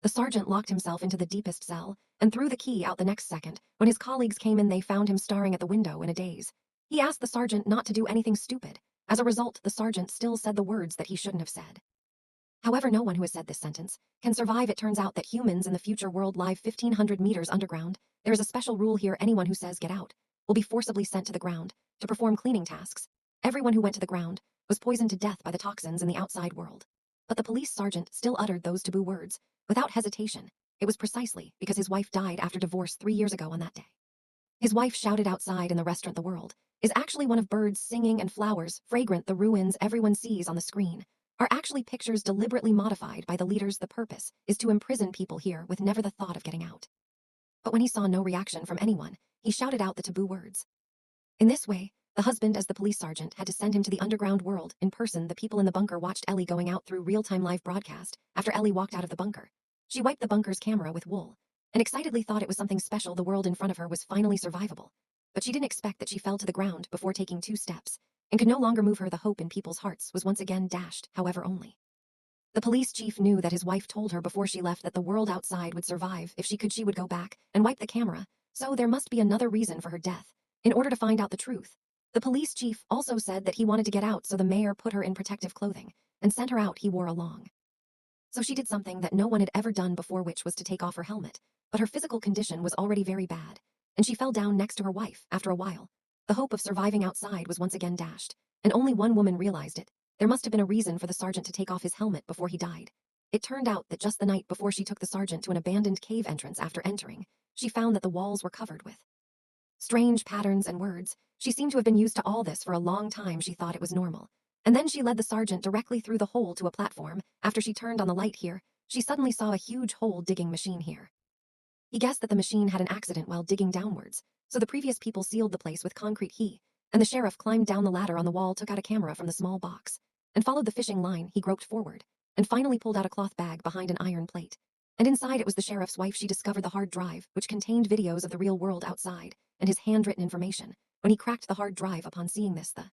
The sergeant locked himself into the deepest cell and threw the key out the next second. When his colleagues came in, they found him staring at the window in a daze. He asked the sergeant not to do anything stupid. As a result, the sergeant still said the words that he shouldn't have said. However, no one who has said this sentence can survive. It turns out that humans in the future world live 1,500 meters underground. There is a special rule here: anyone who says get out will be forcibly sent to the ground to perform cleaning tasks. Everyone who went to the ground was poisoned to death by the toxins in the outside world. But the police sergeant still uttered those taboo words without hesitation. It was precisely because his wife died after divorce 3 years ago on that day. His wife shouted outside in the restaurant, "The world is actually one of birds singing and flowers fragrant. The ruins everyone sees on the screen are actually pictures deliberately modified by the leaders. The purpose is to imprison people here with never the thought of getting out." But when he saw no reaction from anyone, he shouted out the taboo words. In this way, the husband, as the police sergeant, had to send him to the underground world in person. The people in the bunker watched Ellie going out through real-time live broadcast. After Ellie walked out of the bunker, she wiped the bunker's camera with wool and excitedly thought it was something special. The world in front of her was finally survivable. But she didn't expect that she fell to the ground before taking 2 steps and could no longer move her. The hope in people's hearts was once again dashed, however only. The police chief knew that his wife told her before she left that the world outside would survive. If she could, she would go back and wipe the camera. So there must be another reason for her death. In order to find out the truth, the police chief also said that he wanted to get out, so the mayor put her in protective clothing and sent her out. He wore along. So she did something that no one had ever done before, which was to take off her helmet. But her physical condition was already very bad, and she fell down next to her wife. After a while, the hope of surviving outside was once again dashed, and only one woman realized it. There must have been a reason for the sergeant to take off his helmet before he died. It turned out that just the night before, she took the sergeant to an abandoned cave entrance. After entering, she found that the walls were covered with strange patterns and words. She seemed to have been used to all this for a long time. She thought it was normal. And then she led the sergeant directly through the hole to a platform. After she turned on the light here, she suddenly saw a huge hole digging machine here. He guessed that the machine had an accident while digging downwards, so the previous people sealed the place with concrete. He and the sheriff climbed down the ladder on the wall, took out a camera from the small box, and followed the fishing line. He groped forward and finally pulled out a cloth bag behind an iron plate. And inside it was the sheriff's wife. She discovered the hard drive, which contained videos of the real world outside and his handwritten information. When he cracked the hard drive upon seeing this, the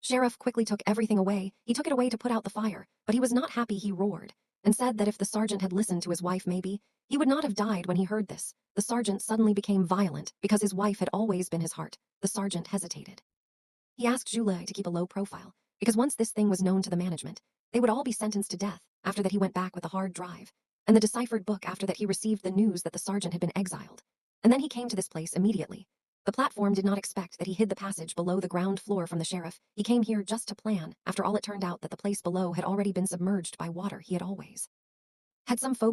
sheriff quickly took everything away. He took it away to put out the fire, but he was not happy. He roared and said that if the sergeant had listened to his wife, maybe he would not have died. When he heard this, the sergeant suddenly became violent because his wife had always been his heart. The sergeant hesitated. He asked Julie to keep a low profile, because once this thing was known to the management, they would all be sentenced to death. After that, he went back with the hard drive and the deciphered book. After that, he received the news that the sergeant had been exiled. And then he came to this place immediately. The platform did not expect that he hid the passage below the ground floor from the sheriff. He came here just to plan. After all, it turned out that the place below had already been submerged by water. He had always had some phobia